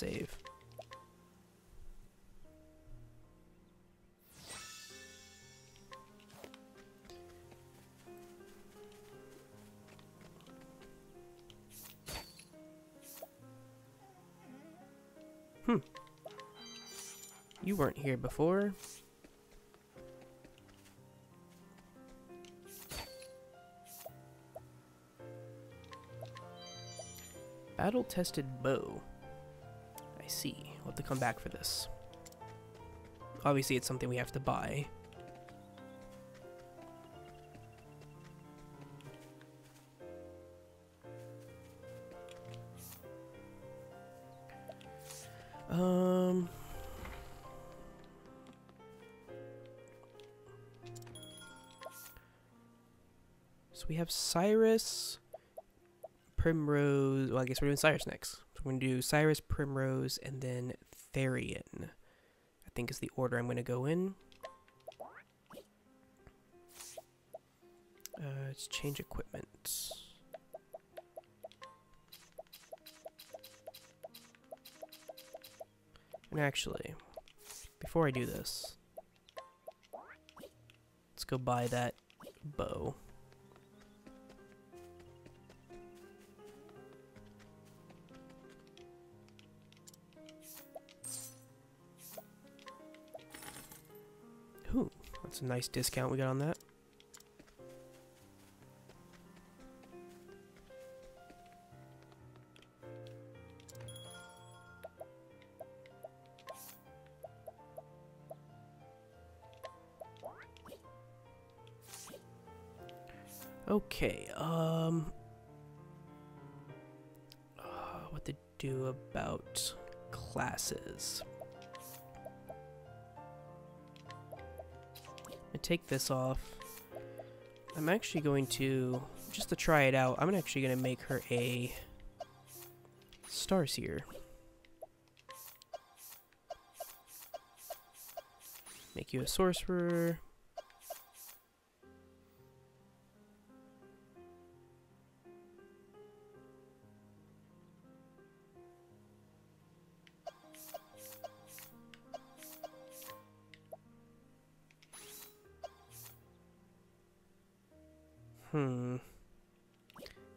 and save. You weren't here before. Battle-tested bow. I see. We'll have to come back for this. Obviously, it's something we have to buy. So we have Cyrus, Primrose. Well, I guess we're doing Cyrus next. So we're going to do Cyrus, Primrose, and then Therian. I think is the order I'm going to go in. Let's change equipment. And actually, before I do this, let's go buy that bow. Ooh, that's a nice discount we got on that. Okay, what to do about classes? I take this off. I'm actually going to, just to try it out, I'm actually going to make her a Starseer. Make you a sorcerer. I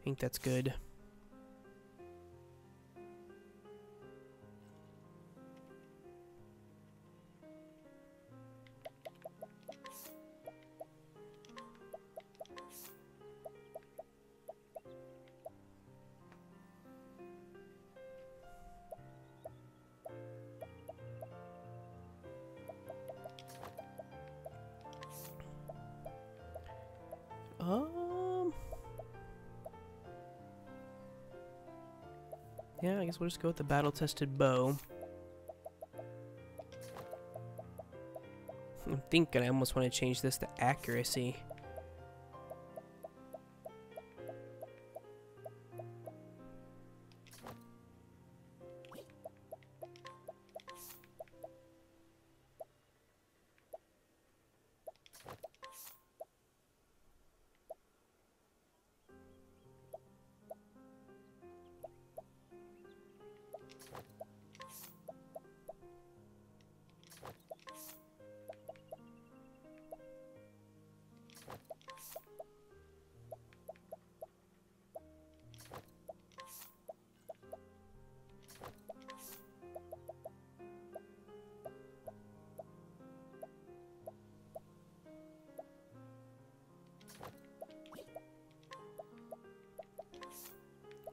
think that's good. Yeah, I guess we'll just go with the battle-tested bow. I'm thinking I almost want to change this to accuracy.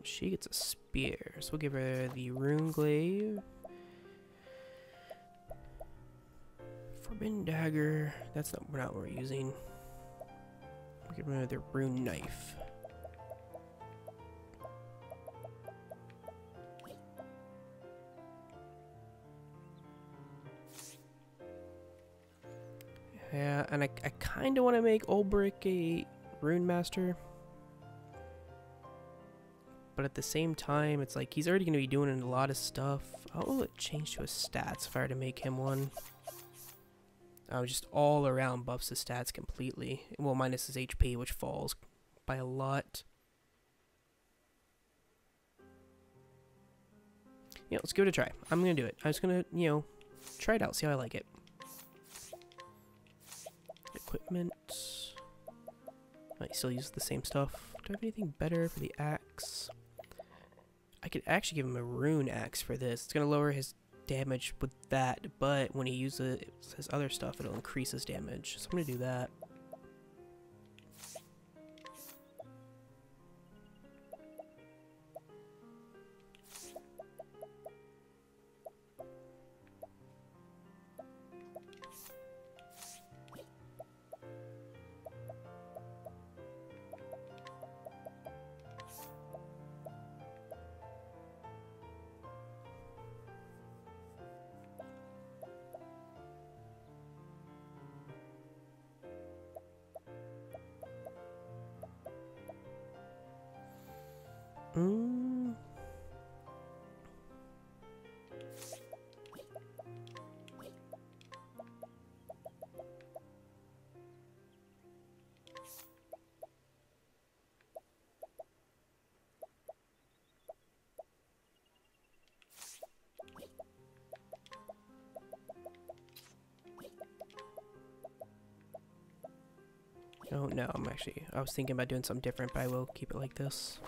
She gets a spear, so we'll give her the rune glaive. Forbidden dagger. That's not what we're using. We'll give her the rune knife. Yeah, and I kind of want to make Ulbrich a rune master. But at the same time, it's like he's already going to be doing a lot of stuff. How will it change to his stats if I were to make him one? Oh, just all around buffs his stats completely. Well, minus his HP, which falls by a lot. Yeah, let's give it a try. I'm gonna do it. I'm just gonna, you know, try it out, see how I like it. Equipment. I still use the same stuff. Do I have anything better for the axe? I could actually give him a rune axe for this. It's gonna lower his damage with that, but when he uses his other stuff, it'll increase his damage. So I'm gonna do that. Oh no, I was thinking about doing something different, but I will keep it like this.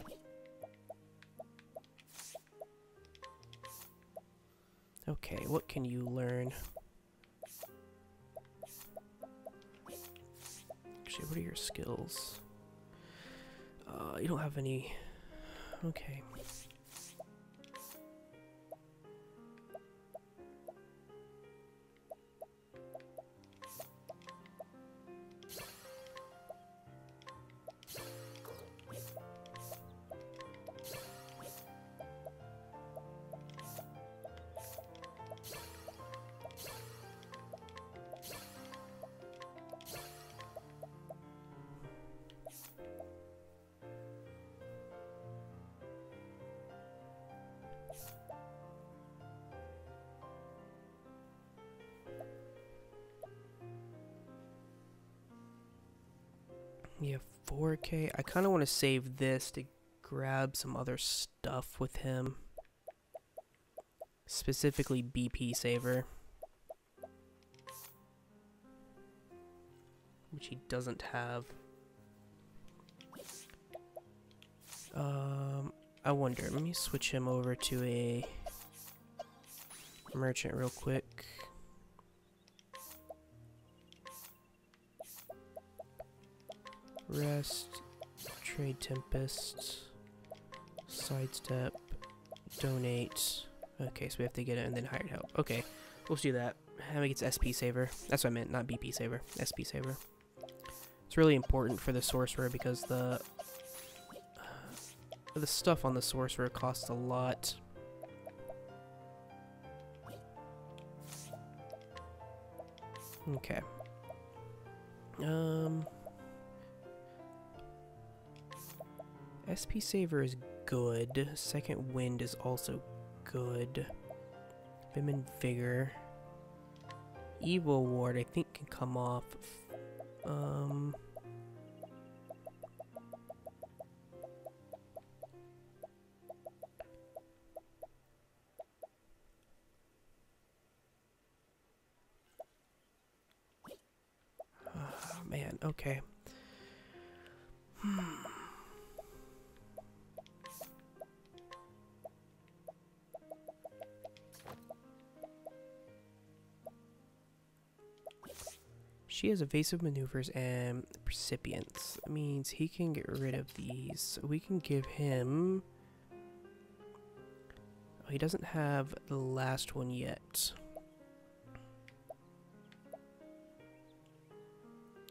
Okay, what can you learn? Actually, what are your skills? You don't have any... Okay. You have 4K. I kind of want to save this to grab some other stuff with him. Specifically BP saver. Which he doesn't have. I wonder. Let me switch him over to a merchant real quick. Rest, trade tempest, sidestep, donate. Okay, so we have to get it and then hired help. Okay, we'll do that. How he gets SP saver. That's what I meant, not BP saver. SP saver. It's really important for the sorcerer because the stuff on the sorcerer costs a lot. Okay. SP Saver is good. Second Wind is also good. Vim and Vigor. Evil Ward I think can come off. Oh, man, okay. She has evasive maneuvers and recipients. That means he can get rid of these. So we can give him... Oh, he doesn't have the last one yet.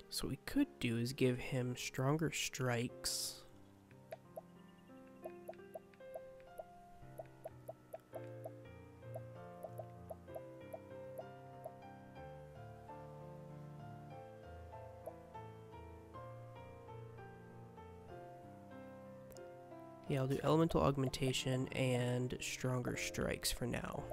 So what we could do is give him stronger strikes. Yeah, I'll do elemental augmentation and stronger strikes for now.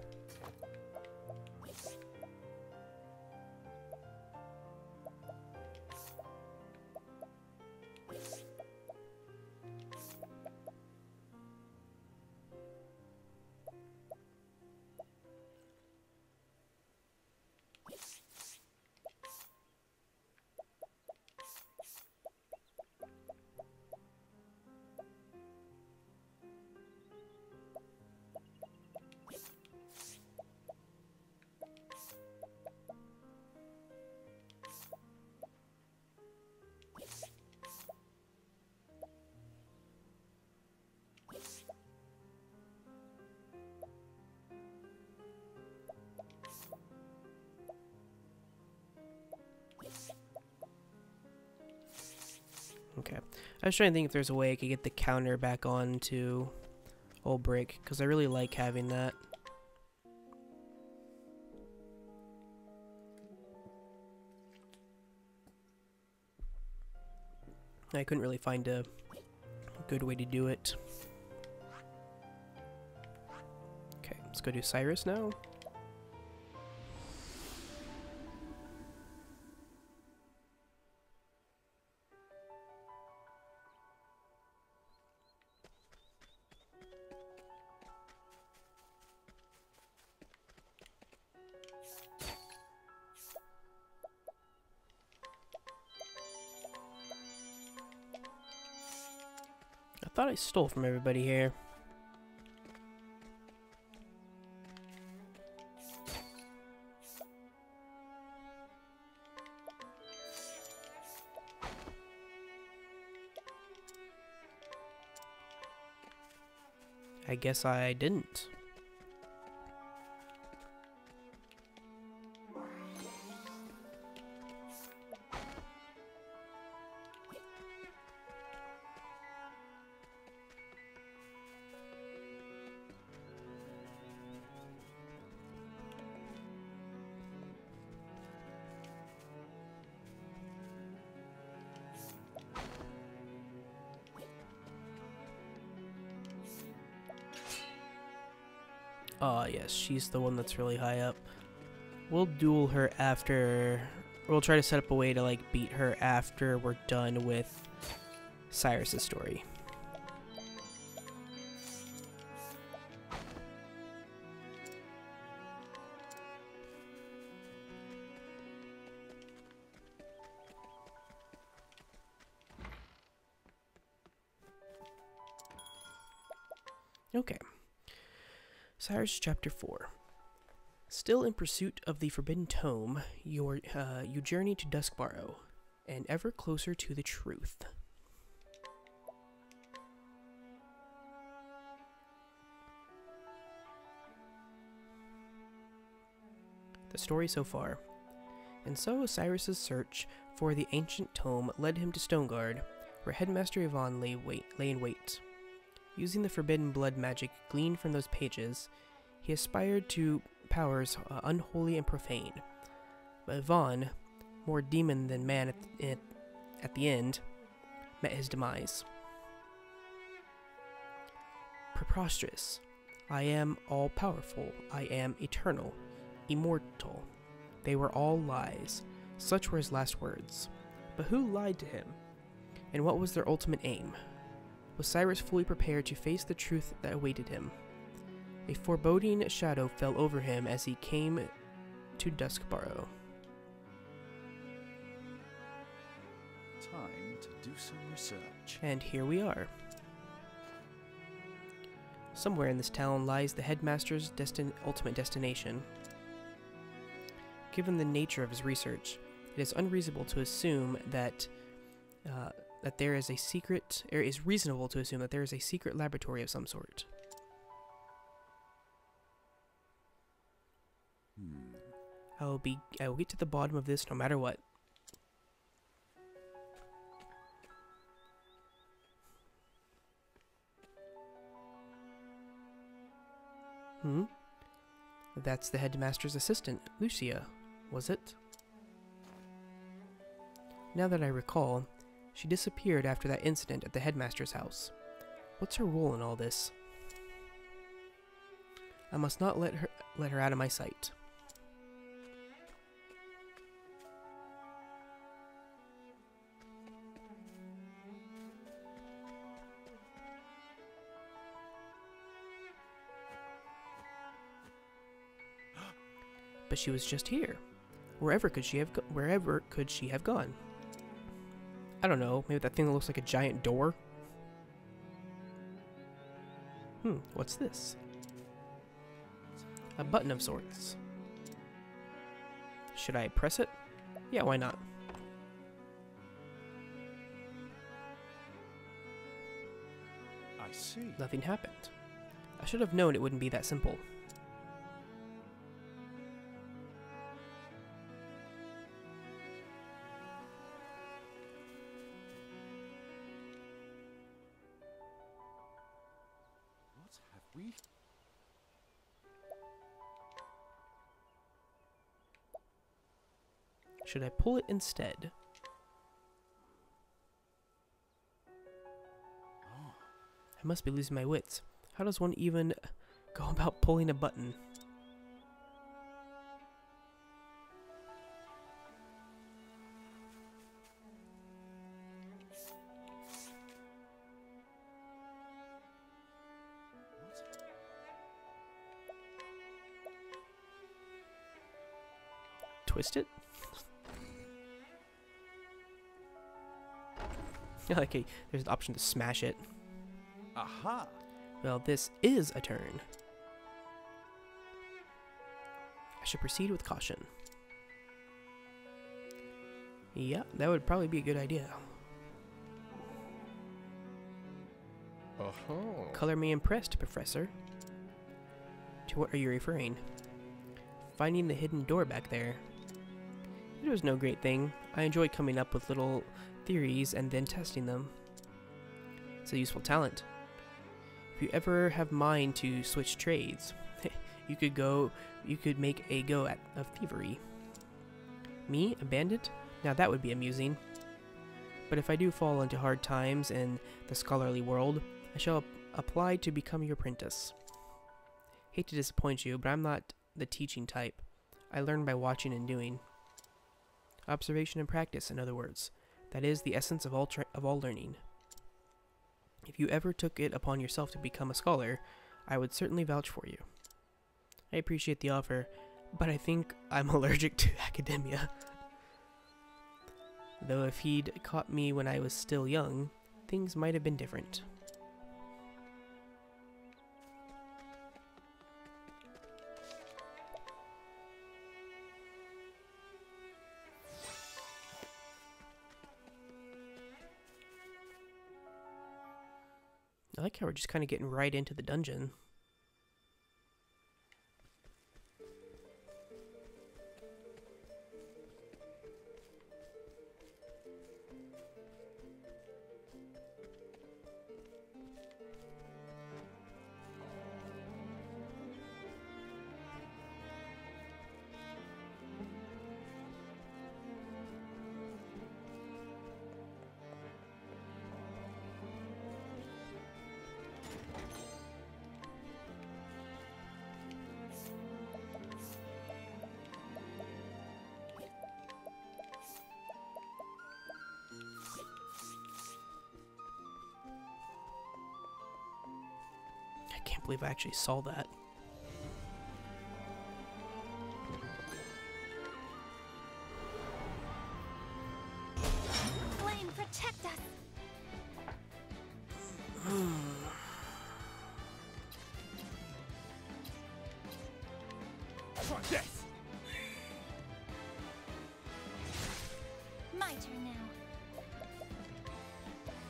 Okay. I was trying to think if there's a way I could get the counter back on to old brick, because I really like having that. I couldn't really find a good way to do it. Okay, let's go do Cyrus now. I thought I stole from everybody here. I guess I didn't. Ah, yes, she's the one that's really high up. We'll duel her after... We'll try to set up a way to, like, beat her after we're done with Cyrus's story. Okay. Cyrus Chapter 4. Still in pursuit of the Forbidden Tome, you journey to Duskbarrow, and ever closer to the truth. The story so far. And so Cyrus's search for the ancient tome led him to Stoneguard, where Headmaster Yvonne lay in wait. Using the forbidden blood magic gleaned from those pages, he aspired to powers unholy and profane. But Yvonne, more demon than man at the end, met his demise. Preposterous. I am all-powerful. I am eternal. Immortal. They were all lies. Such were his last words. But who lied to him? And what was their ultimate aim? Was Cyrus fully prepared to face the truth that awaited him? A foreboding shadow fell over him as he came to Duskbarrow. Time to do some research. And here we are. Somewhere in this town lies the headmaster's ultimate destination. Given the nature of his research, it is unreasonable to assume that there is a secret, or it is reasonable to assume that there is a secret laboratory of some sort. I will get to the bottom of this no matter what. That's the headmaster's assistant, Lucia, was it? Now that I recall, she disappeared after that incident at the headmaster's house. What's her role in all this? I must not let her out of my sight. But she was just here. Wherever could she have gone? I don't know, maybe that thing that looks like a giant door? What's this? A button of sorts. Should I press it? Yeah, why not? I see. Nothing happened. I should have known it wouldn't be that simple. We Should I pull it instead? I must be losing my wits. How does one even go about pulling a button? Twist it? Okay, there's the option to smash it. aha. Well, this is a turn. I should proceed with caution. Yeah, that would probably be a good idea. Oh. Color me impressed, Professor. To what are you referring? Finding the hidden door back there. It was no great thing. I enjoy coming up with little theories and then testing them. It's a useful talent. If you ever have mind to switch trades, you could make a go of thievery. Me, a bandit? Now that would be amusing. But if I do fall into hard times in the scholarly world, I shall apply to become your apprentice. Hate to disappoint you, but I'm not the teaching type. I learn by watching and doing. Observation and practice, in other words. That is the essence of all learning. If you ever took it upon yourself to become a scholar, I would certainly vouch for you. I appreciate the offer, but I think I'm allergic to academia. Though if he'd caught me when I was still young, things might have been different. I like how we're just kind of getting right into the dungeon. I can't believe I actually saw that. Flame, protect us! Try this. My turn now.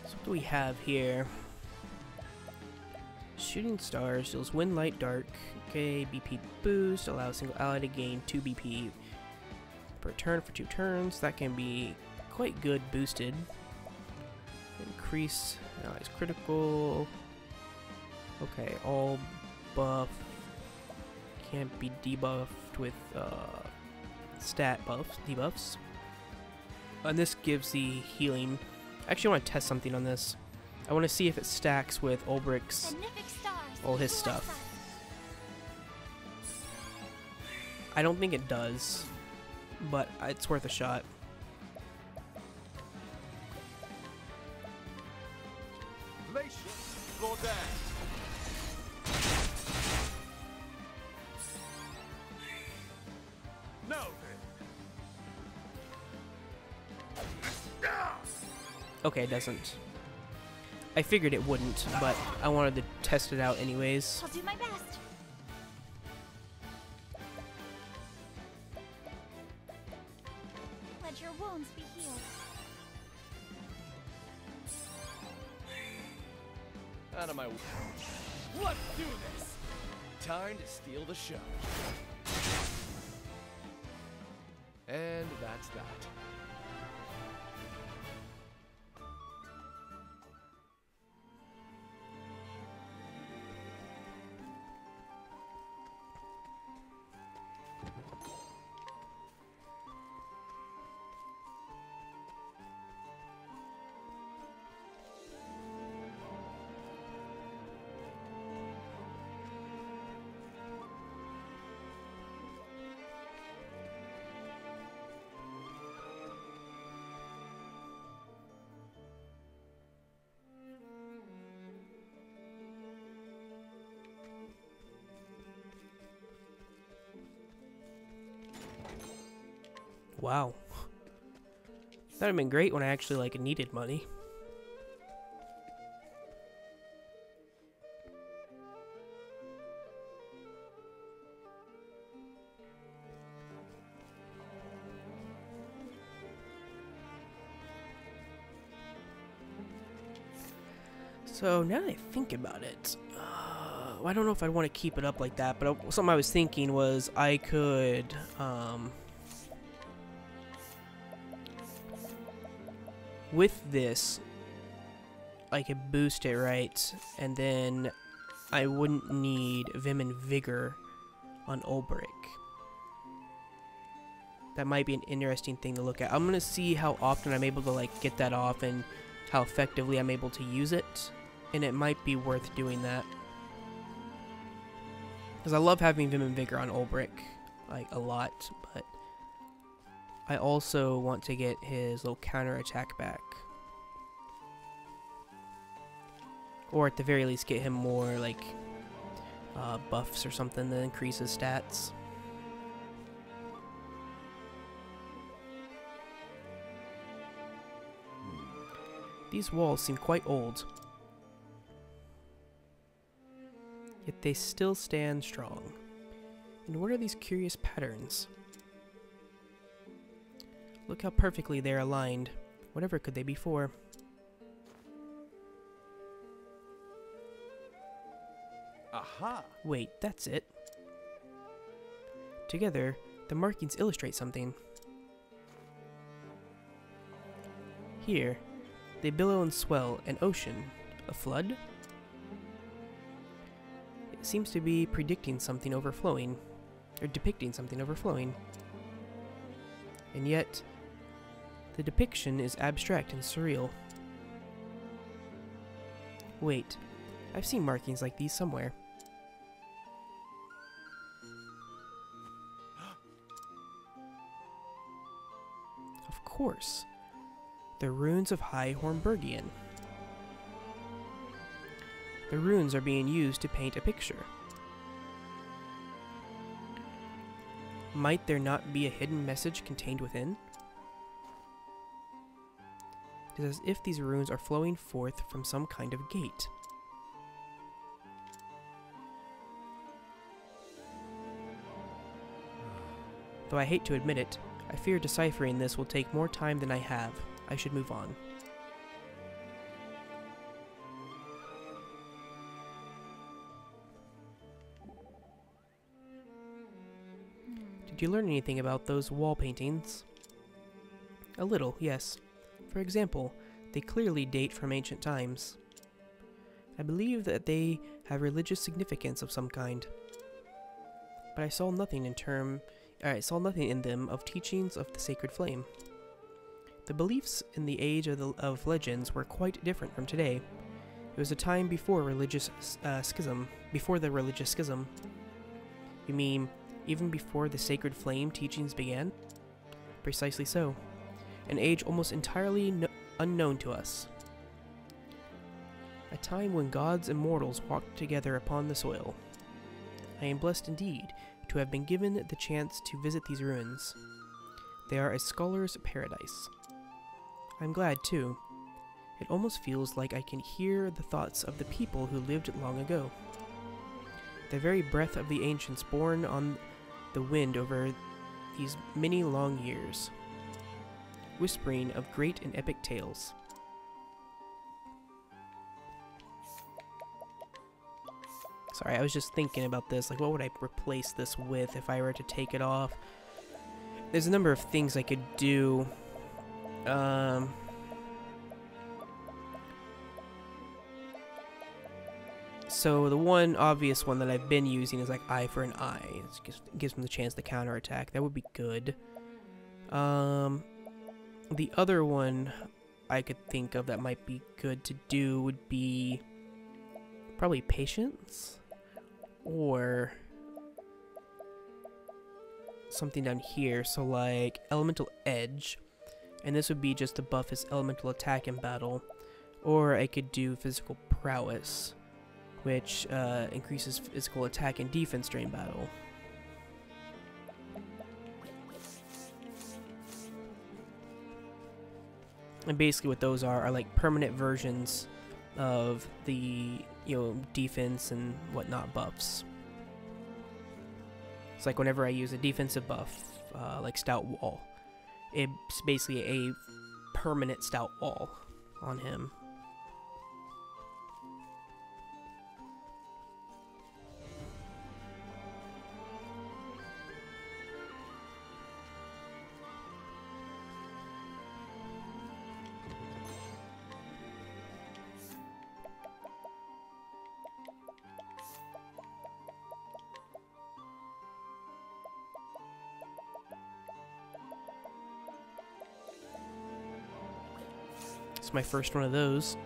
So what do we have here? Shooting stars deals wind, light, dark. Okay, BP boost allows single ally to gain 2 BP per turn for 2 turns. That can be quite good boosted. Increase allies critical. Okay, all buff can't be debuffed with stat buffs, debuffs. And this gives the healing. I actually want to test something on this. I want to see if it stacks with Ulbrich's, Magnific stars, all his bless stuff. us. I don't think it does, but it's worth a shot. Glacier. Floor down. No. Okay, it doesn't. I figured it wouldn't, but I wanted to test it out anyways. I'll do my best. Let your wounds be healed. Out of my way. Let's do this. Time to steal the show. And that's that. Wow. That would have been great when I actually, like, needed money. So, now that I think about it, I don't know if I'd want to keep it up like that, but something I was thinking was I could, with this, I could boost it, right? And then I wouldn't need Vim and Vigor on Ulbrich. That might be an interesting thing to look at. I'm going to see how often I'm able to, like, get that off and how effectively I'm able to use it. And it might be worth doing that. Because I love having Vim and Vigor on Ulbrich, like, a lot, but I also want to get his little counter attack back. Or at the very least get him more, like, buffs or something that increase his stats. These walls seem quite old. Yet they still stand strong. And what are these curious patterns? Look how perfectly they're aligned. Whatever could they be for? Aha! Wait, that's it. Together, the markings illustrate something. Here, they billow and swell an ocean. A flood? It seems to be predicting something overflowing, or depicting something overflowing. And yet, the depiction is abstract and surreal. Wait, I've seen markings like these somewhere. Of course, the runes of High Hornburgian. The runes are being used to paint a picture. Might there not be a hidden message contained within? It is as if these runes are flowing forth from some kind of gate. Though I hate to admit it, I fear deciphering this will take more time than I have. I should move on. Did you learn anything about those wall paintings? A little, yes. For example, they clearly date from ancient times. I believe that they have religious significance of some kind. But I saw nothing in them of teachings of the sacred flame. The beliefs in the age of legends were quite different from today. It was a time before religious schism. Before the religious schism. You mean even before the sacred flame teachings began? Precisely so. An age almost entirely unknown to us. A time when gods and mortals walked together upon the soil. I am blessed indeed to have been given the chance to visit these ruins. They are a scholar's paradise. I'm glad, too. It almost feels like I can hear the thoughts of the people who lived long ago. The very breath of the ancients borne on the wind over these many long years, whispering of great and epic tales. Sorry, I was just thinking about this, like what would I replace this with if I were to take it off? There's a number of things I could do. So the one obvious one that I've been using is like eye for an eye. It gives them the chance to counterattack. That would be good. The other one I could think of that might be good to do would be probably patience or something down here. So like elemental edge, and this would be just to buff his elemental attack in battle. Or I could do physical prowess, which increases physical attack and defense during battle. And basically what those are like permanent versions of the, defense and whatnot buffs. It's like whenever I use a defensive buff, like Stout Wall, it's basically a permanent Stout Wall on him. It's my first one of those.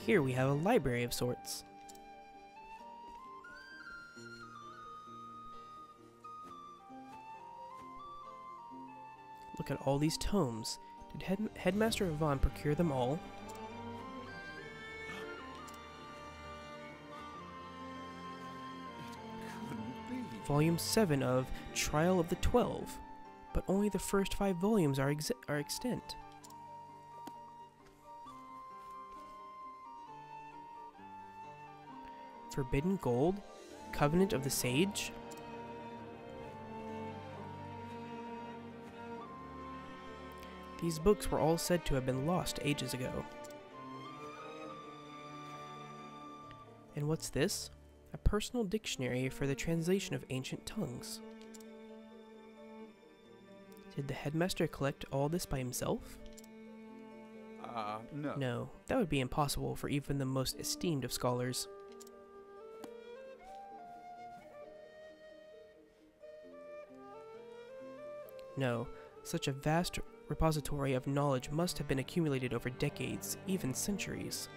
Here we have a library of sorts. Look at all these tomes. Did Headmaster Yvonne procure them all? Volume 7 of Trial of the 12, but only the first 5 volumes are extant. Forbidden Gold? Covenant of the Sage? These books were all said to have been lost ages ago. And what's this? A personal dictionary for the translation of ancient tongues. Did the headmaster collect all this by himself? No. No, that would be impossible for even the most esteemed of scholars. No, such a vast repository of knowledge must have been accumulated over decades, even centuries.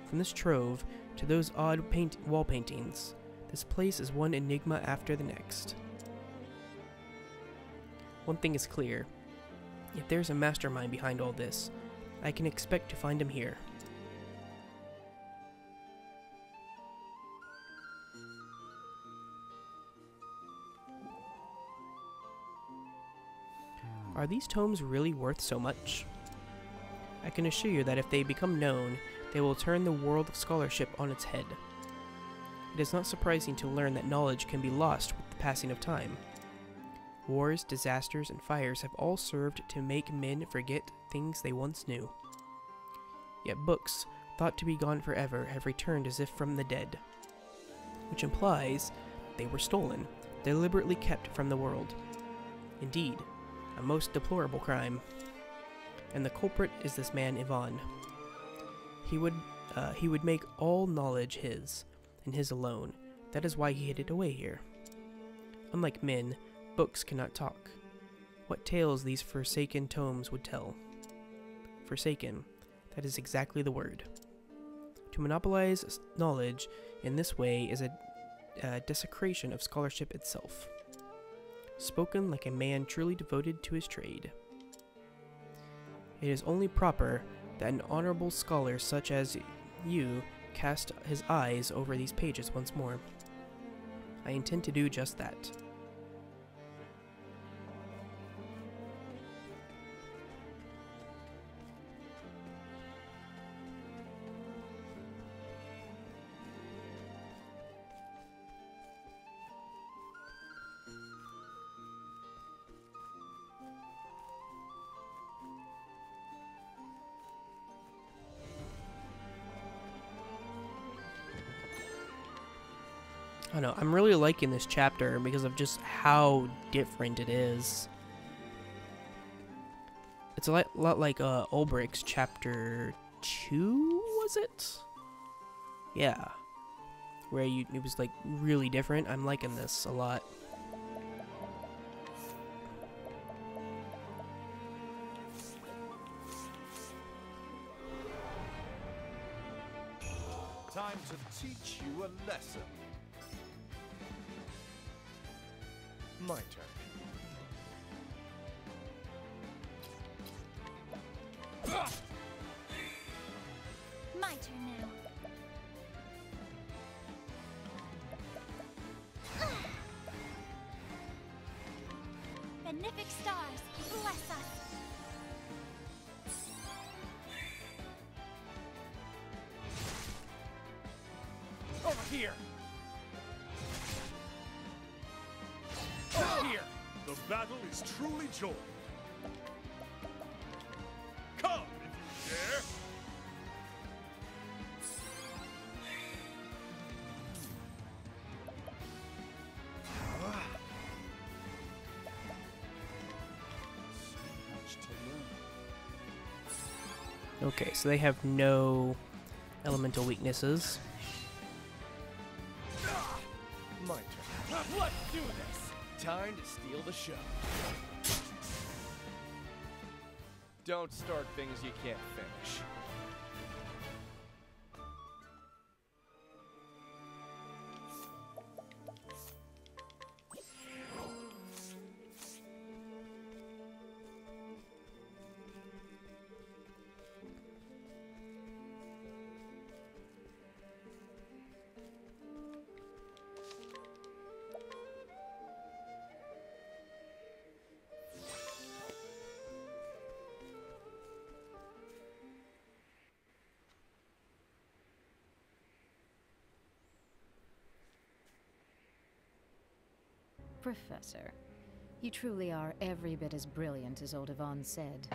From this trove to those odd wall paintings, this place is one enigma after the next. One thing is clear. If there's a mastermind behind all this, I can expect to find him here. Are these tomes really worth so much? I can assure you that if they become known, they will turn the world of scholarship on its head. It is not surprising to learn that knowledge can be lost with the passing of time. Wars, disasters, and fires have all served to make men forget things they once knew. Yet books, thought to be gone forever, have returned as if from the dead. Which implies they were stolen, deliberately kept from the world. Indeed, a most deplorable crime. And the culprit is this man Yvonne. He would make all knowledge his, and his alone. That is why he hid it away here. Unlike men, books cannot talk. What tales these forsaken tomes would tell. Forsaken, that is exactly the word. To monopolize knowledge in this way is a desecration of scholarship itself. Spoken like a man truly devoted to his trade. It is only proper that an honorable scholar such as you cast his eyes over these pages once more. I intend to do just that. I don't know, I'm really liking this chapter because of just how different it is. It's a lot like Ulbricht's chapter 2, was it? Yeah. Where it was like really different. I'm liking this a lot. Time to teach you a lesson. My turn. My turn now. Benefic stars, bless us. Over here! Over here! The battle is truly joined. Come if you dare. So much to learn. Okay, so they have no elemental weaknesses. My turn. Let's do this! Time to steal the show. Don't start things you can't finish. Professor, you truly are every bit as brilliant as old Yvonne said.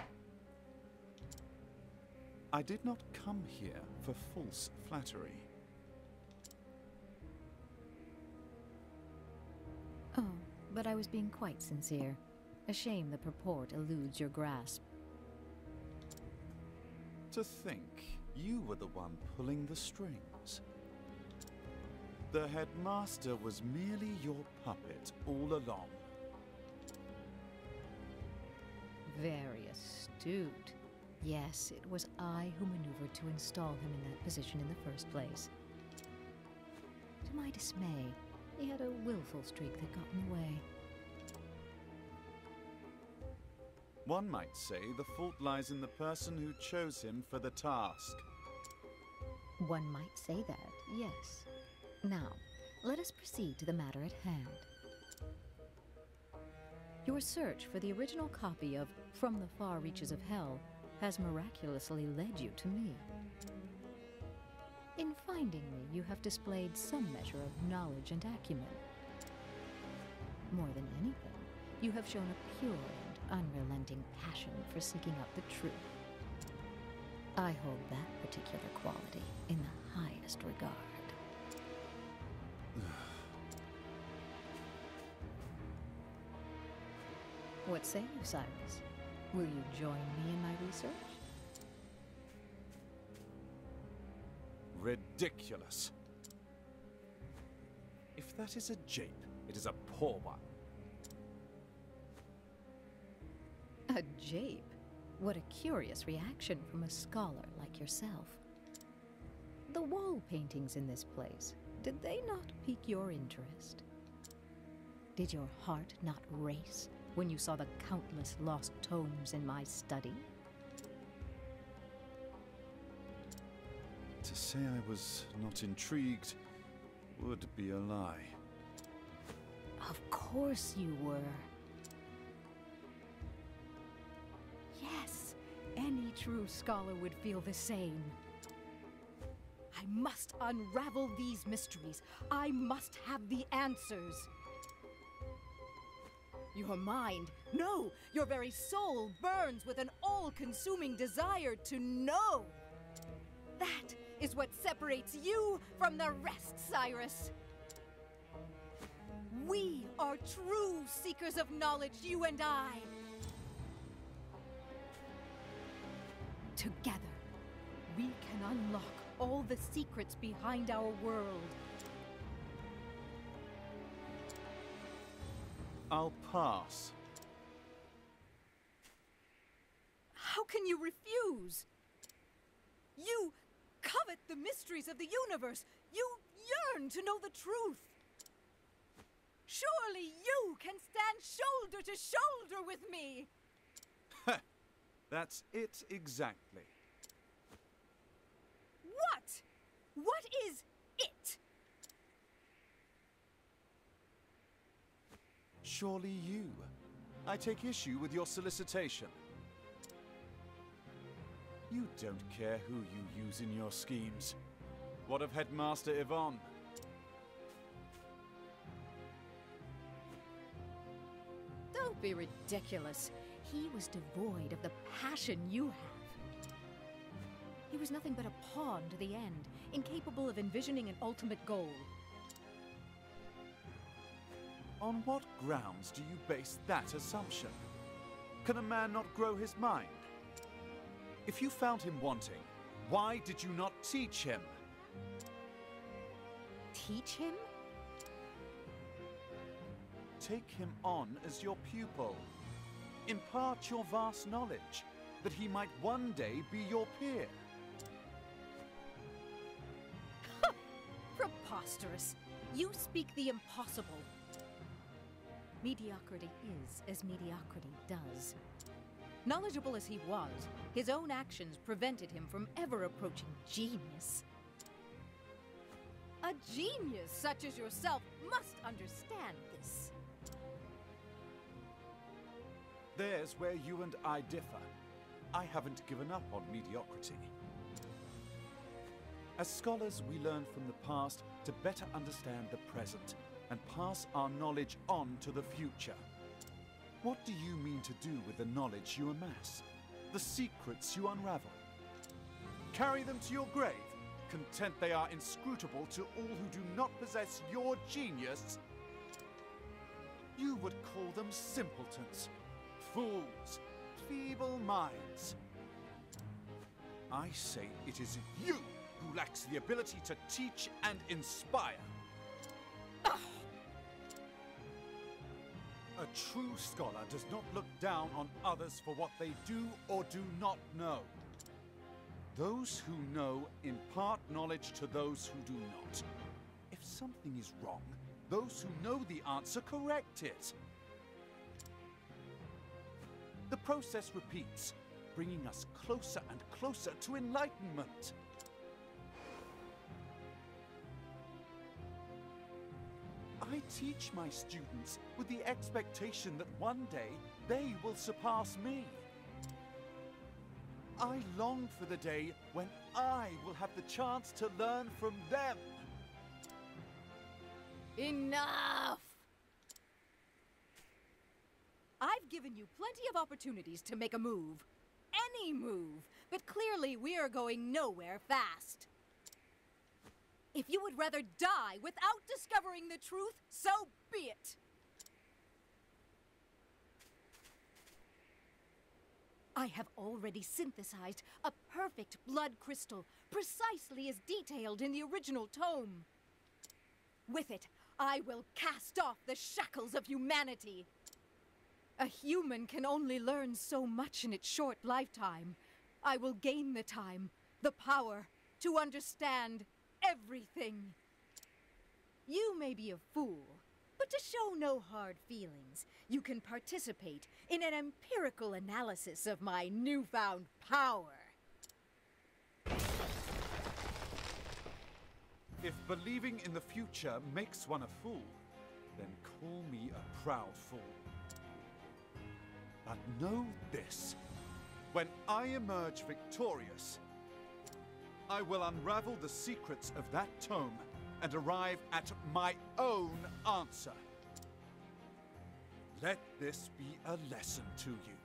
I did not come here for false flattery. Oh, but I was being quite sincere. A shame the purport eludes your grasp. To think you were the one pulling the strings. The headmaster was merely your puppet all along. Very astute. Yes, it was I who maneuvered to install him in that position in the first place. To my dismay, he had a willful streak that got in the way. One might say the fault lies in the person who chose him for the task. One might say that, yes. Now, let us proceed to the matter at hand. Your search for the original copy of From the Far Reaches of Hell has miraculously led you to me. In finding me, you have displayed some measure of knowledge and acumen. More than anything, you have shown a pure and unrelenting passion for seeking out the truth. I hold that particular quality in the highest regard. What say you, Cyrus? Will you join me in my research? Ridiculous. If that is a jape, it is a poor one. A jape? What a curious reaction from a scholar like yourself. The wall paintings in this place, did they not pique your interest? Did your heart not race when you saw the countless lost tomes in my study? To say I was not intrigued would be a lie. Of course you were. Yes, any true scholar would feel the same. I must unravel these mysteries. I must have the answers. Your mind, no, your very soul burns with an all-consuming desire to know. That is what separates you from the rest, Cyrus. We are true seekers of knowledge, you and I. Together, we can unlock all the secrets behind our world. I'll pass. How can you refuse? You covet the mysteries of the universe. You yearn to know the truth. Surely you can stand shoulder to shoulder with me. That's it exactly. What? What is it? Surely you. I take issue with your solicitation. You don't care who you use in your schemes. What of Headmaster Yvonne? Don't be ridiculous. He was devoid of the passion you have. He was nothing but a pawn to the end, incapable of envisioning an ultimate goal. On what grounds do you base that assumption? Can a man not grow his mind? If you found him wanting, why did you not teach him? Teach him? Take him on as your pupil. Impart your vast knowledge, that he might one day be your peer. Preposterous. You speak the impossible. Mediocrity is as mediocrity does. Knowledgeable as he was, his own actions prevented him from ever approaching genius. A genius such as yourself must understand this. There's where you and I differ. I haven't given up on mediocrity. As scholars, we learn from the past to better understand the present and pass our knowledge on to the future. What do you mean to do with the knowledge you amass? The secrets you unravel? Carry them to your grave, content they are inscrutable to all who do not possess your genius? You would call them simpletons, fools, feeble minds. I say it is you who lacks the ability to teach and inspire. A true scholar does not look down on others for what they do or do not know. Those who know impart knowledge to those who do not. If something is wrong, those who know the answer correct it. The process repeats, bringing us closer and closer to enlightenment. I teach my students with the expectation that one day they will surpass me. I long for the day when I will have the chance to learn from them. Enough! I've given you plenty of opportunities to make a move. Any move. But clearly we are going nowhere fast. If you would rather die without discovering the truth, so be it. I have already synthesized a perfect blood crystal, precisely as detailed in the original tome. With it, I will cast off the shackles of humanity. A human can only learn so much in its short lifetime. I will gain the time, the power, to understand everything. You may be a fool, but to show no hard feelings, you can participate in an empirical analysis of my newfound power. If believing in the future makes one a fool, then call me a proud fool. But know this, when I emerge victorious, I will unravel the secrets of that tome and arrive at my own answer. Let this be a lesson to you.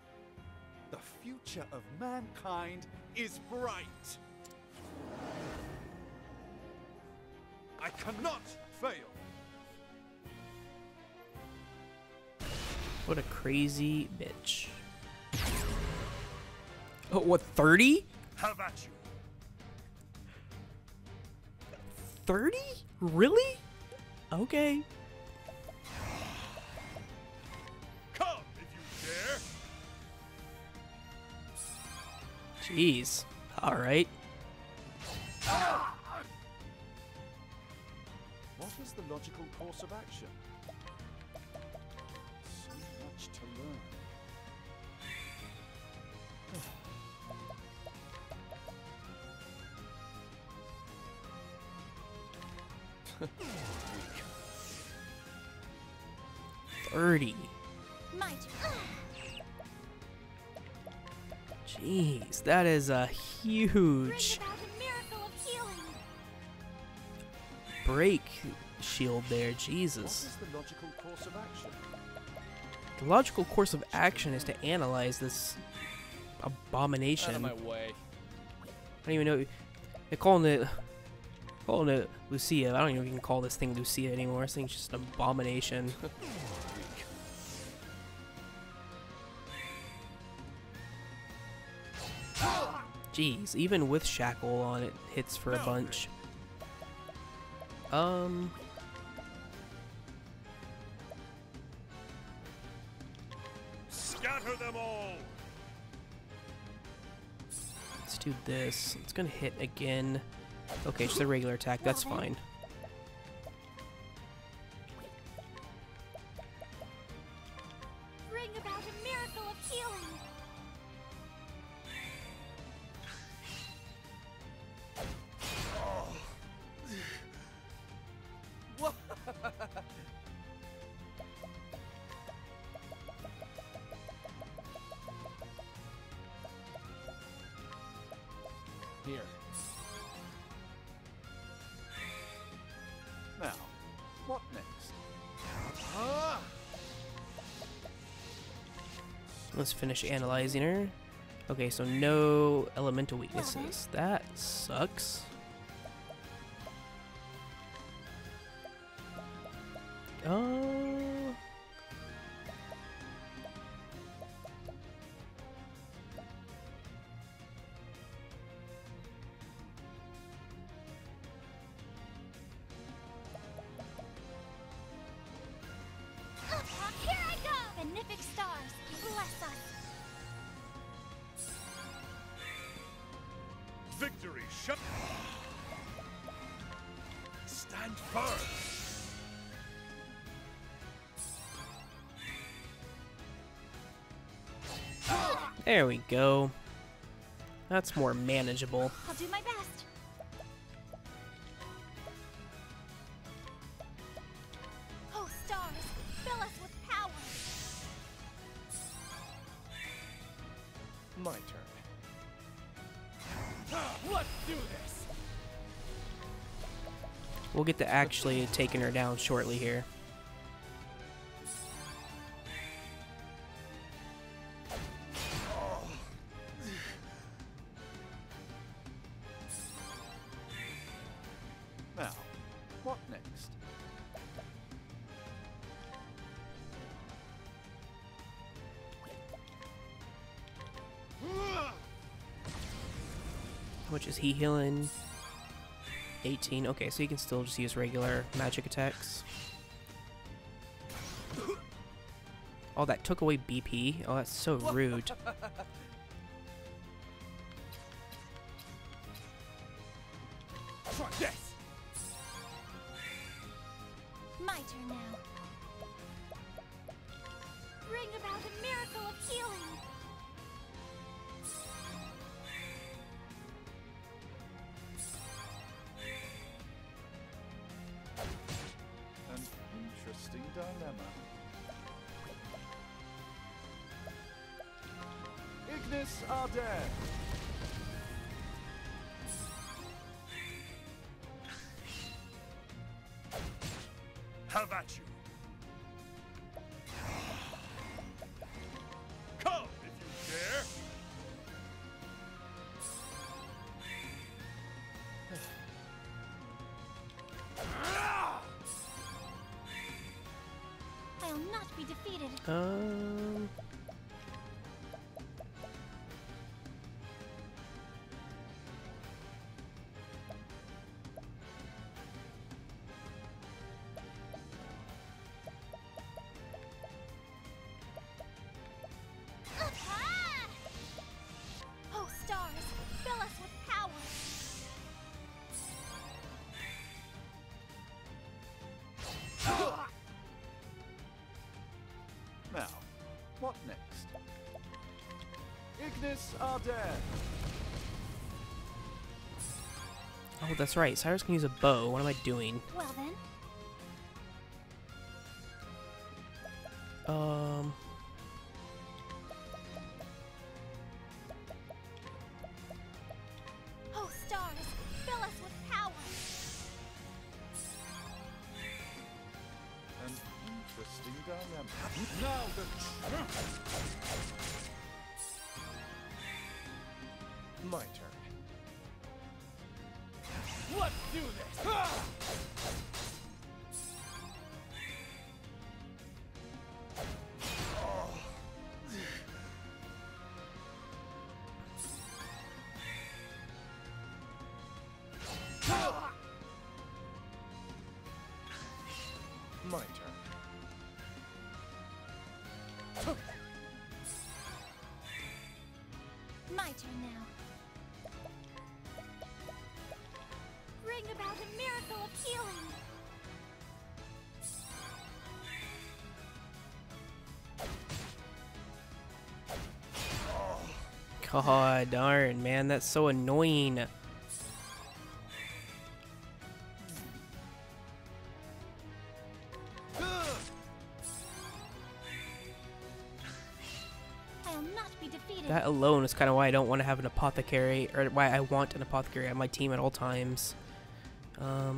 The future of mankind is bright. I cannot fail. What a crazy bitch. Oh, what, 30? How about you? 30? Really? Okay. Come if you dare. Jeez. Alright. What is the logical course of action? So much to learn. Weak. 30. My turn. Jeez, that is a Bring huge about a miracle of healing. break shield there. What Jesus. is the logical course of action? The logical course of action is to analyze this Out of abomination. my I way. don't even know. They're calling it Lucia. I don't even know if you can call this thing Lucia anymore. This thing's just an abomination. Weak. Jeez, even with shackle on it, hits for a bunch. Scatter them all. Let's do this. It's gonna hit again. Okay, just a regular attack. That's fine. Bring about a miracle of healing. Here. Now, what next? Let's finish analyzing her. Okay, so no elemental weaknesses. That sucks. Here I go! Benefic stars, bless us. Victory shut. Stand firm. There we go. That's more manageable. I'll do my best. Oh, stars, fill us with power. My turn. Let's do this. We'll get to actually taking her down shortly here. Now, what next? How much is he healing? 18. Okay, so he can still just use regular magic attacks. Oh, that took away BP? Oh, that's so rude. Try this. My turn now. Bring about a miracle of healing. An interesting dilemma. Ignis Arden! How about you? Come if you dare. I'll not be defeated. Oh, stars, fill us with power. Now, what next? Ignis Ardere! Oh, that's right. Cyrus can use a bow. What am I doing? Well then, oh, stars, fill us with power. An interesting dilemma. Now the My turn. Let's do this! My turn. My turn now. Bring about a miracle of healing. God darn, man, that's so annoying. I will not be defeated. That alone is kind of why I don't want to have an apothecary, or why I want an apothecary on my team at all times. Oh,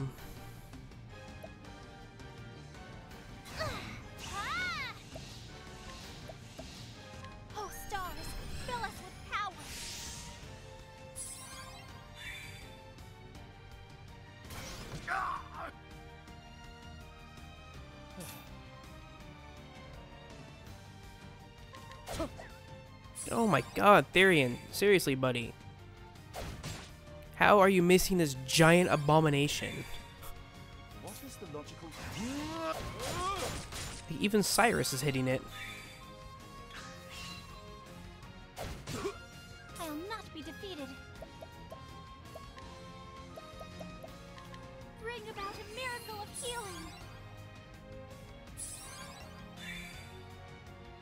stars, fill us with power. Oh my god, Therian. Seriously, buddy. How are you missing this giant abomination? what is the logical... Even Cyrus is hitting it. I will not be defeated. Bring about a miracle of healing.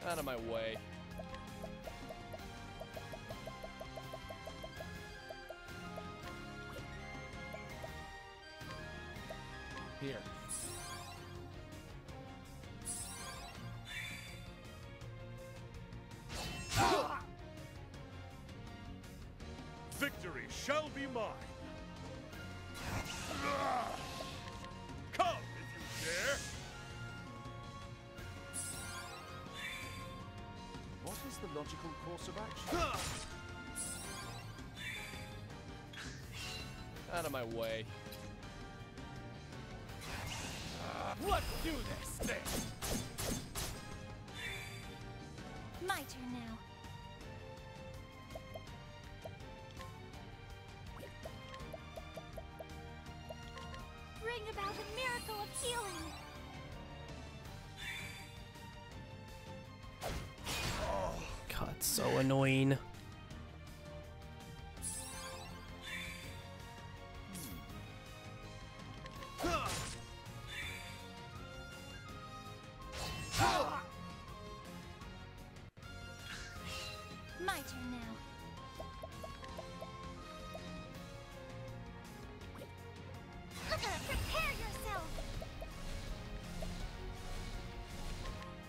Out of my way. Here. Victory shall be mine. Come if you dare. What is the logical course of action? Out of my way. Let's do this! My turn now. Bring about a miracle of healing. God, it's so annoying. My turn now. Prepare yourself.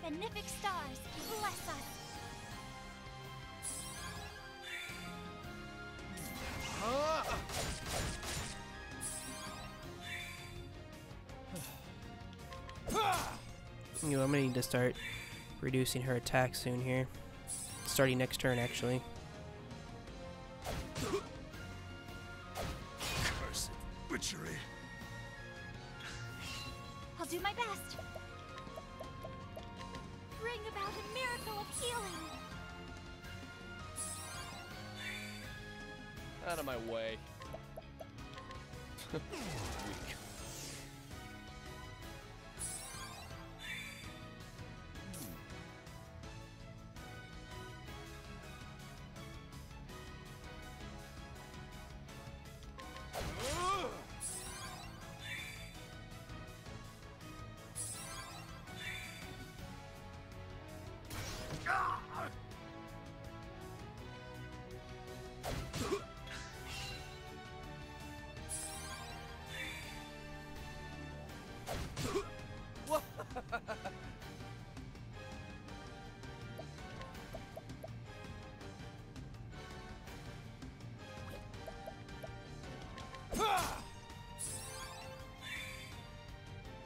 Benefic stars, bless us. You know, I'm gonna need to start reducing her attack soon here. Starting next turn, actually. Cursed witchery. I'll do my best. Bring about a miracle of healing. Out of my way. Weak.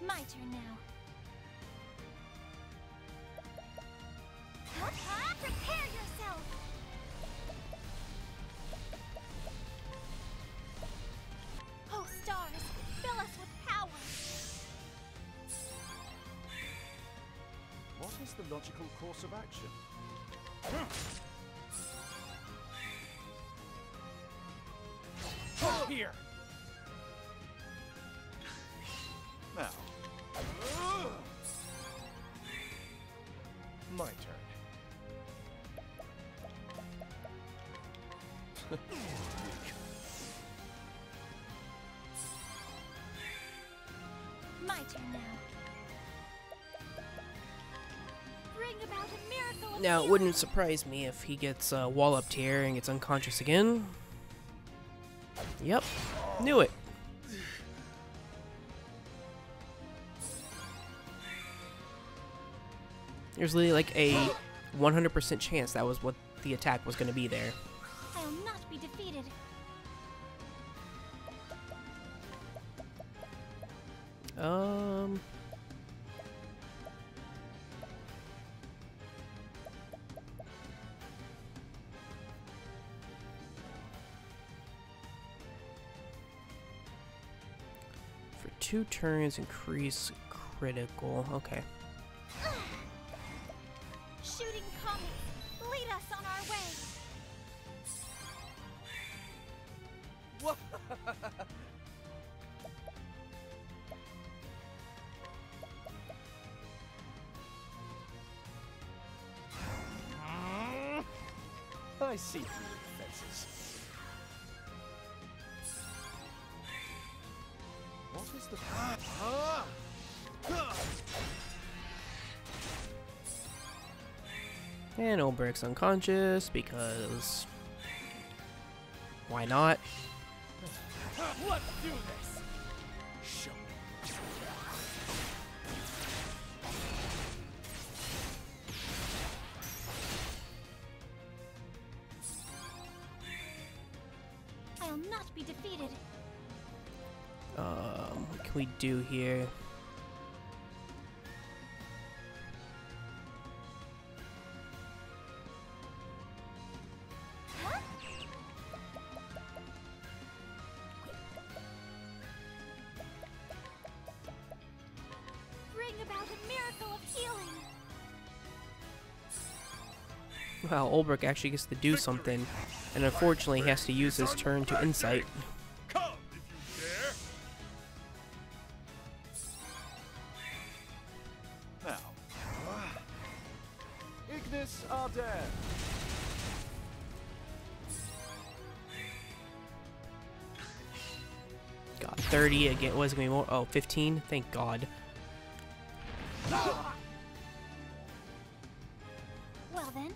My turn now. Prepare yourself! Oh, stars, fill us with power! What is the logical course of action? Here. Now, My turn. My turn now. Bring about a miracle of Now, it healing. wouldn't surprise me if he gets walloped here and gets unconscious again. Yep, knew it. There's literally like a 100% chance that was what the attack was going to be there. I'll not be defeated. For 2 turns, increase critical. Okay. Shooting comets, lead us on our way. I see through the defenses. what is the... And Olbrick's unconscious because... why not? Let's do this. Show me. I'll not be defeated. What can we do here? Bring about a miracle of healing. Well, Olbrick actually gets to do something, and unfortunately he has to use his turn to insight. Come if you dare. Now. Ignis Arden. God, 30 again. Was it gonna be more? Oh, 15. Thank God. Well then,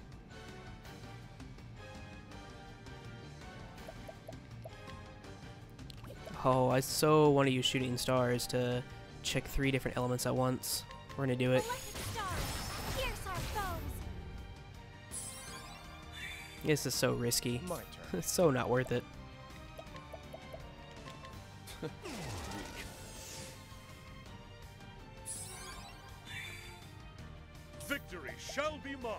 Oh, I so want to use shooting stars to check 3 different elements at once. We're gonna do it. electric stars, pierce our foes. This is so risky. My turn. It's so not worth it. Victory shall be mine.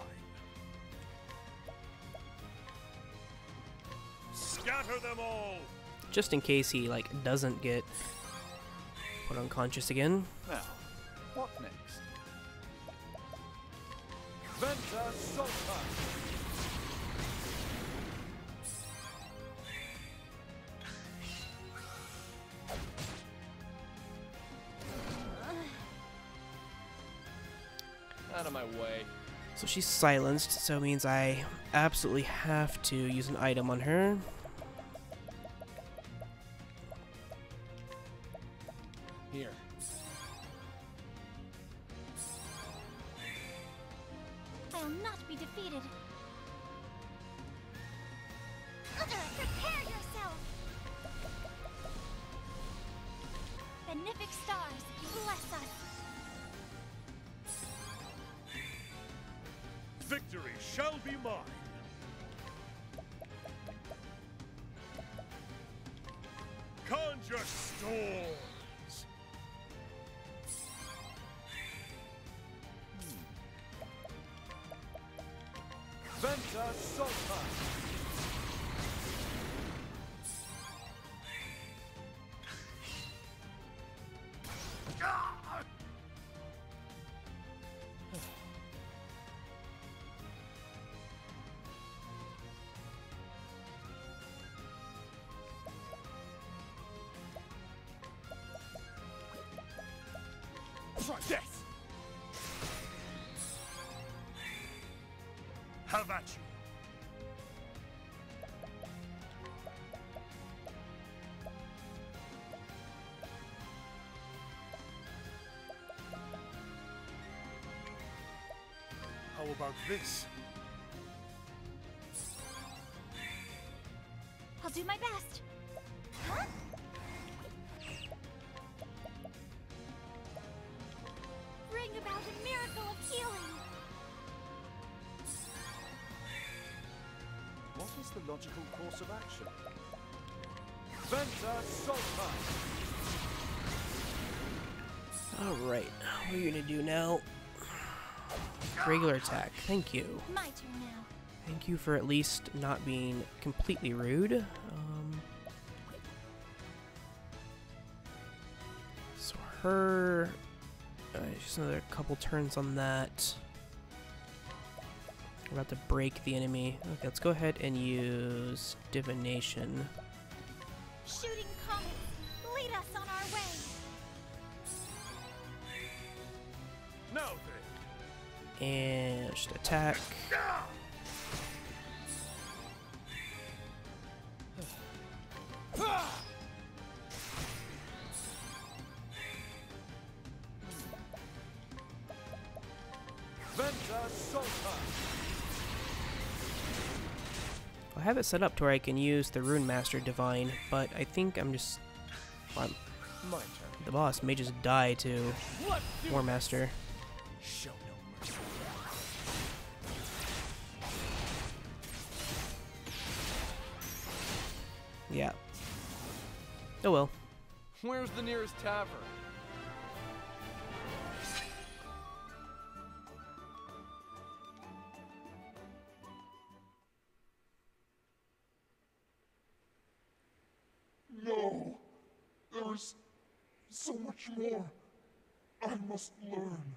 Scatter them all. Just in case he like doesn't get put unconscious again. Now, what next? Venta Solta! Out of my way. So she's silenced, so it means I absolutely have to use an item on her. Here. I'll not be defeated. Prepare yourself! Benefic stars, bless us! Victory shall be mine. Conjure storms. Venta Solta! Try this. Have at you. How about this? I'll do my best. Huh? Bring about a miracle of healing. What is the logical course of action? Venta Solta! Alright, what are you gonna do now? Regular attack, thank you. My turn now. Thank you for at least not being completely rude. So her... just another couple turns on that. We're about to break the enemy. Okay, let's go ahead and use divination. Shooting comets, lead us on our way. Now then. And just attack. Venta Solta! I have it set up to where I can use the Rune Master Divine, but I think I'm just... well, My turn. the boss may just die to Let's do War it. Master. Show no mercy. Yeah. Oh well. Where's the nearest tavern? No. There is so much more I must learn.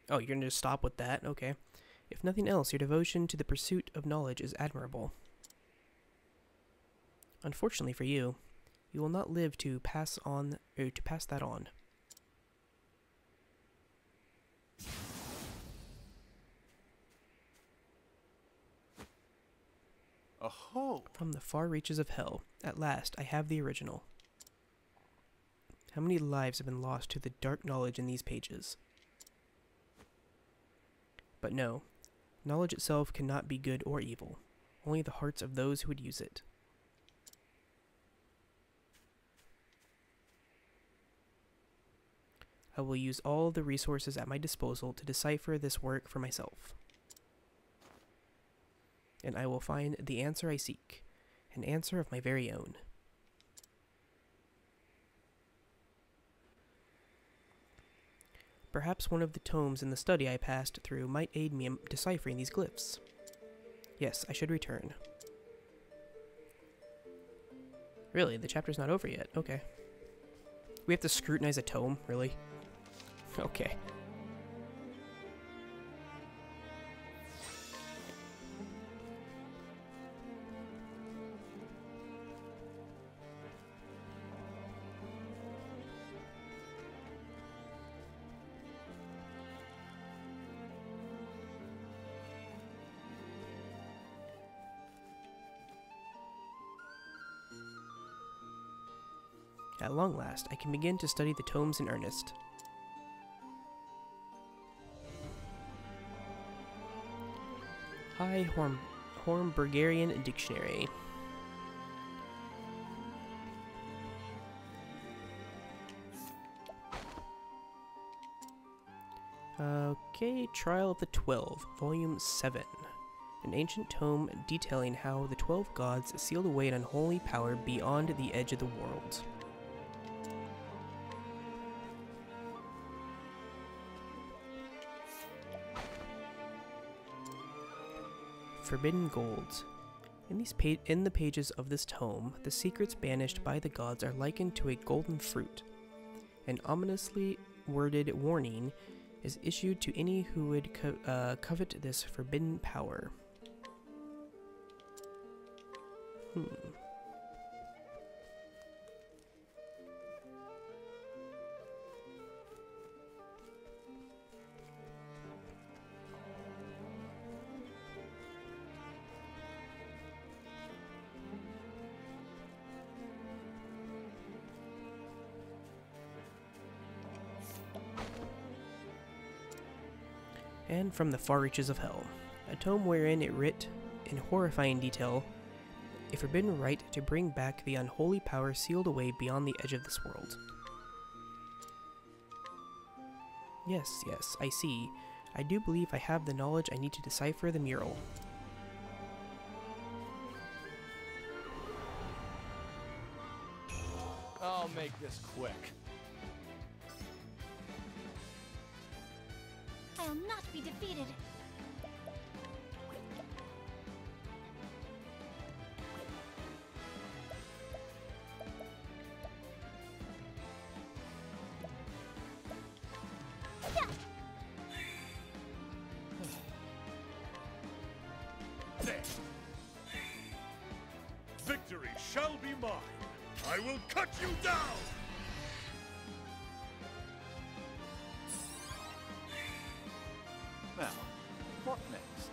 Oh, you're gonna just stop with that? Okay. If nothing else, your devotion to the pursuit of knowledge is admirable. Unfortunately for you, you will not live to pass on, or to pass that on. Aho! From the far reaches of hell, at last I have the original. How many lives have been lost to the dark knowledge in these pages? But no, knowledge itself cannot be good or evil, only the hearts of those who would use it. I will use all the resources at my disposal to decipher this work for myself. And I will find the answer I seek, an answer of my very own. Perhaps one of the tomes in the study I passed through might aid me in deciphering these glyphs. Yes, I should return. Really, the chapter's not over yet. Okay. We have to scrutinize a tome, really? Okay. At long last, I can begin to study the tomes in earnest. High Hornburgerian Dictionary. Okay, Trial of the 12, Volume 7. An ancient tome detailing how the 12 gods sealed away an unholy power beyond the edge of the world. Forbidden Gold. In the pages of this tome, the secrets banished by the gods are likened to a golden fruit. An ominously worded warning is issued to any who would covet this forbidden power. And from the far reaches of hell, a tome wherein it writ in horrifying detail a forbidden right to bring back the unholy power sealed away beyond the edge of this world. Yes, I see. I do believe I have the knowledge I need to decipher the mural. I'll make this quick. I'll not be defeated. There. Victory shall be mine. I will cut you down. Now, what next?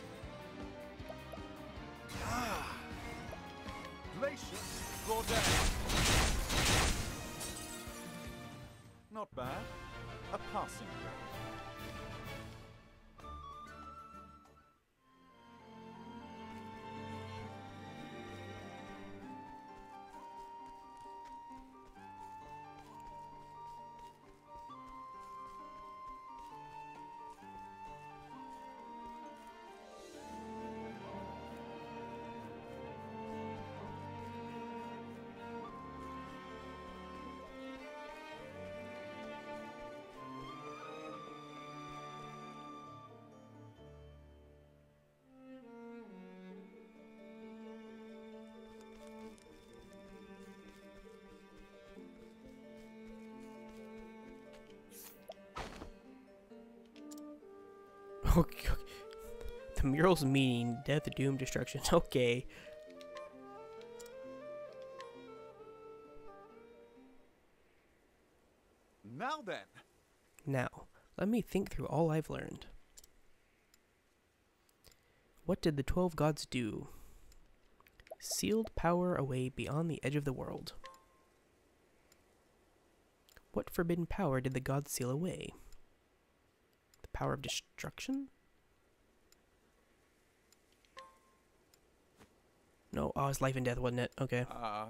Glacier, draw down. Not bad. A passing grade. Okay. The mural's meaning, death, doom, destruction. Okay. Now then. Now, let me think through all I've learned. What did the 12 gods do? Sealed power away beyond the edge of the world. What forbidden power did the gods seal away? The power of destruction? No, oh, it's life and death, wasn't it? Okay.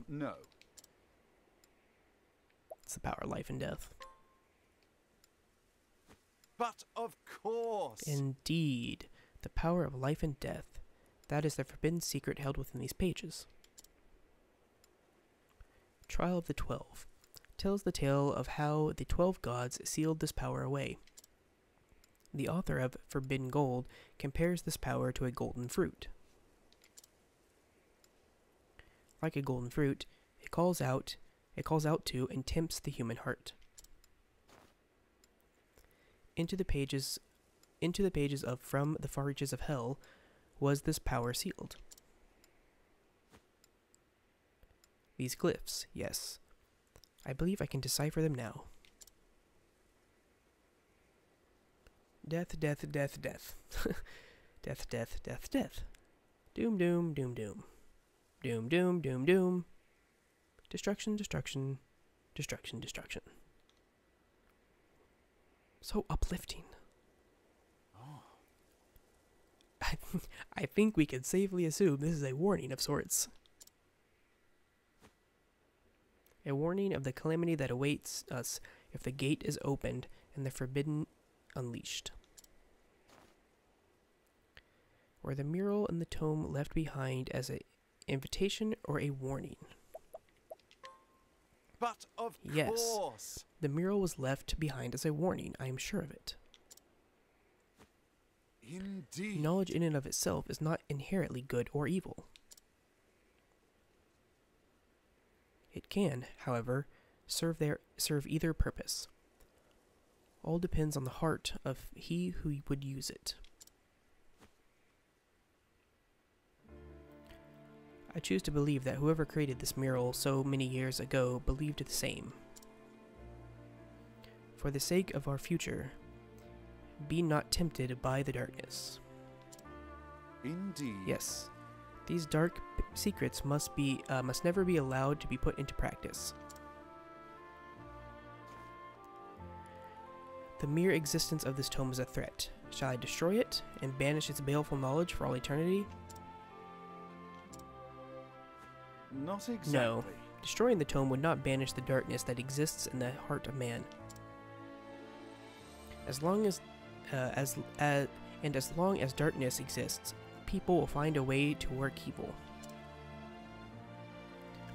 No. It's the power of life and death. But of course. Indeed. The power of life and death. That is the forbidden secret held within these pages. Trial of the 12 tells the tale of how the 12 gods sealed this power away. The author of Forbidden Gold compares this power to a golden fruit. Like a golden fruit, it calls out it calls out to and tempts the human heart. Into the pages of From the Far Reaches of Hell was this power sealed. These glyphs, yes. I believe I can decipher them now. Death, death, death, death. Death, death, death, death. Doom, doom, doom, doom. Doom, doom, doom, doom. Destruction, destruction, destruction, destruction. So uplifting. I think we can safely assume this is a warning of sorts. A warning of the calamity that awaits us if the gate is opened and the forbidden unleashed. Were the mural and the tome left behind as an invitation or a warning? But of Yes. course! The mural was left behind as a warning, I am sure of it. Indeed. Knowledge in and of itself is not inherently good or evil. It can, however, serve either purpose. All depends on the heart of he who would use it. I choose to believe that whoever created this mural so many years ago believed the same. For the sake of our future, be not tempted by the darkness. Indeed. Yes, these dark secrets must never be allowed to be put into practice. The mere existence of this tome is a threat. Shall I destroy it and banish its baleful knowledge for all eternity? Not exactly. No. Destroying the tome would not banish the darkness that exists in the heart of man. As long as darkness exists, people will find a way to work evil.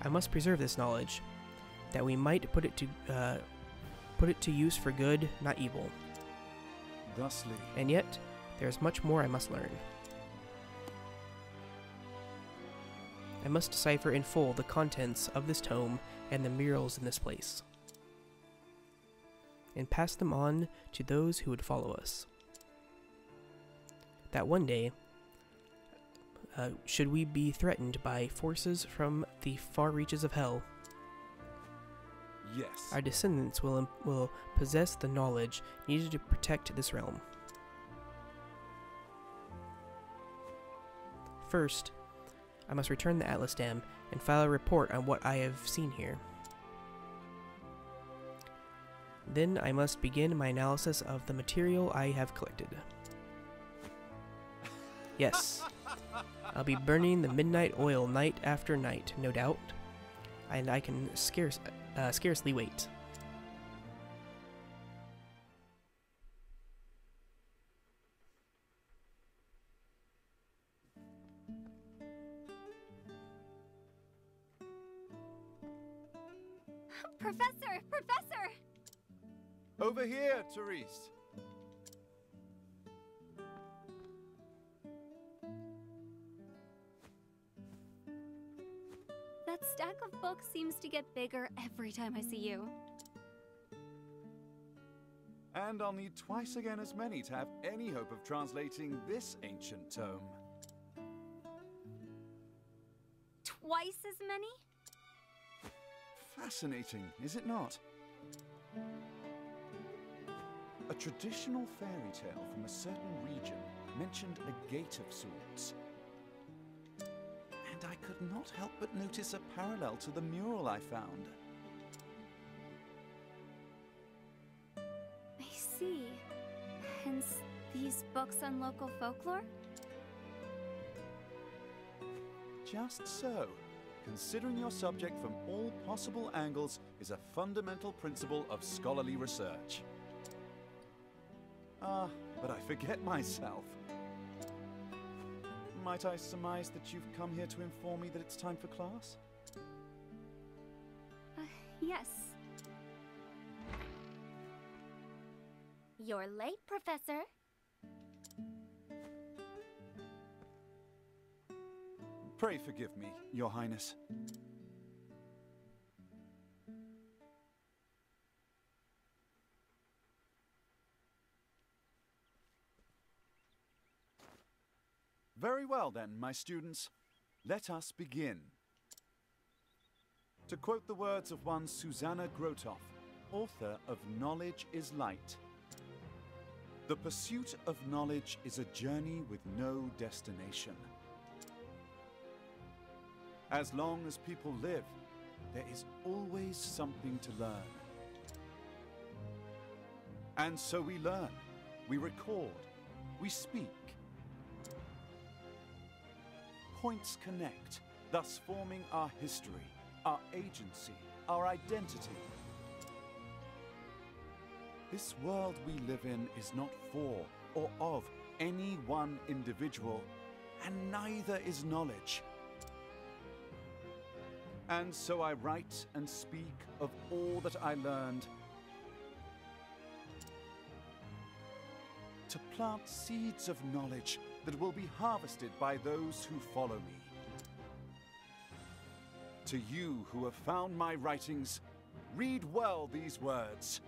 I must preserve this knowledge, that we might put it to use for good, not evil. Thusly. And yet, there is much more I must learn. I must decipher in full the contents of this tome and the murals in this place, and pass them on to those who would follow us. That one day, should we be threatened by forces from the far reaches of hell, Yes. our descendants will possess the knowledge needed to protect this realm. First, I must return the Atlas Dam and file a report on what I have seen here. Then I must begin my analysis of the material I have collected. Yes, I'll be burning the midnight oil night after night, no doubt, and I can scarcely wait. Professor! Professor! Over here, Therese. That stack of books seems to get bigger every time I see you. And I'll need twice again as many to have any hope of translating this ancient tome. Twice as many? Fascinating, is it not? A traditional fairy tale from a certain region mentioned a gate of sorts. And I could not help but notice a parallel to the mural I found. I see. Hence, these books on local folklore? Just so. Considering your subject from all possible angles is a fundamental principle of scholarly research. But I forget myself. Might I surmise that you've come here to inform me that it's time for class? Yes. You're late, Professor. Pray forgive me, Your Highness. Very well then, my students. Let us begin. To quote the words of one Susanna Grotoff, author of Knowledge is Light, the pursuit of knowledge is a journey with no destination. As long as people live, there is always something to learn. And so we learn, we record, we speak. Points connect, thus forming our history, our agency, our identity. This world we live in is not for or of any one individual, and neither is knowledge. And so I write and speak of all that I learned to plant seeds of knowledge that will be harvested by those who follow me. To you who have found my writings, read well these words,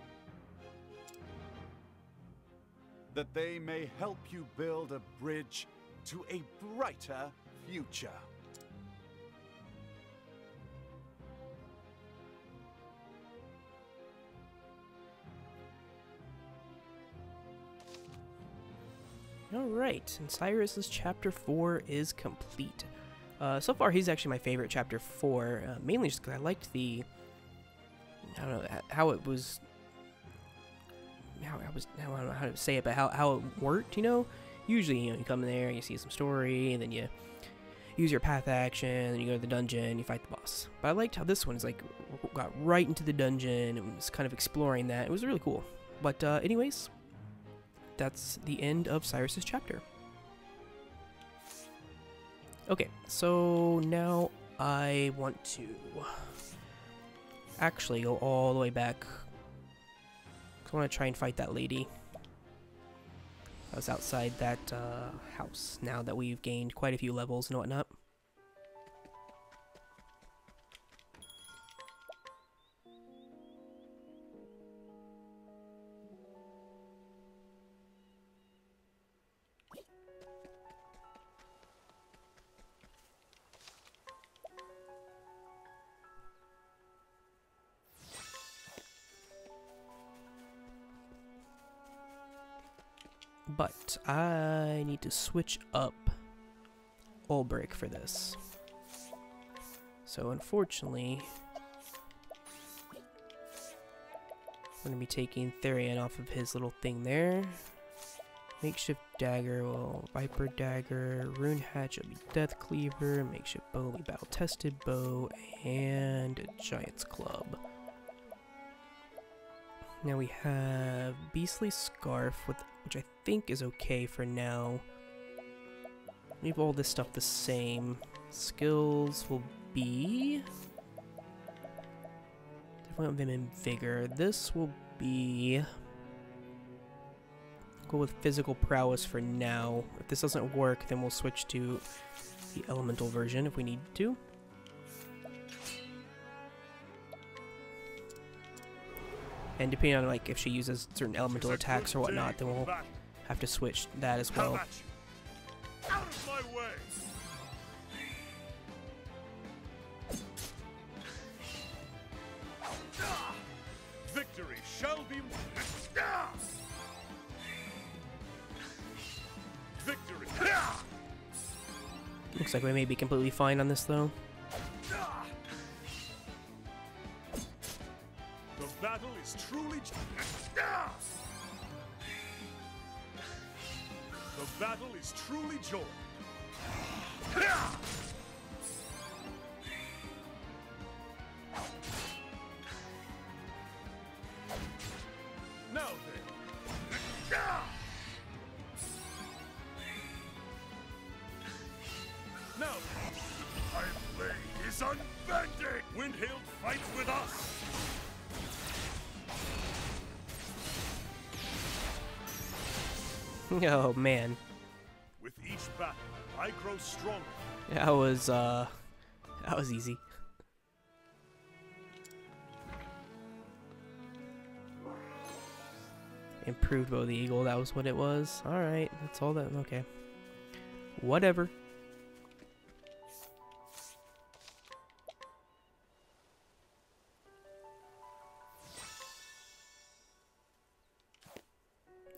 that they may help you build a bridge to a brighter future. Alright, and Cyrus's chapter 4 is complete. So far, he's actually my favorite chapter 4, mainly just because I liked the, I don't know, how it was, I don't know how to say it, but how it worked, you know? Usually, you know, you come in there, you see some story, and then you use your path action, and you go to the dungeon, you fight the boss. But I liked how this one is like, got right into the dungeon, and was kind of exploring that. It was really cool. But anyways, that's the end of Cyrus's chapter. Okay, so now I want to actually go all the way back. I want to try and fight that lady. I was outside that house now that we've gained quite a few levels and whatnot. But I need to switch up Ulbrich for this. So unfortunately, I'm going to be taking Therian off of his little thing there. Makeshift dagger will Viper dagger, Rune hatch will be Death Cleaver, makeshift bow will be battle tested bow, and a Giant's club. Now we have Beastly Scarf, which I think is okay for now. Leave all this stuff the same. Skills will be... definitely want them in Vigor. This will be... go with Physical Prowess for now. If this doesn't work, then we'll switch to the Elemental version if we need to. And depending on like if she uses certain elemental attacks or whatnot, then we'll have to switch that as well. Out of my way! Victory shall be victory. Looks like we may be completely fine on this though. The battle is truly the battle is truly joined. Now then. Now, our blade is unbending. Windhill fights with us. Oh man. With each battle, I grow stronger. That was easy. Improved Bow of the Eagle, that was what it was. Alright, that's all that, okay. Whatever.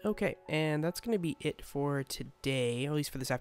Okay, and that's going to be it for today, or at least for this afternoon.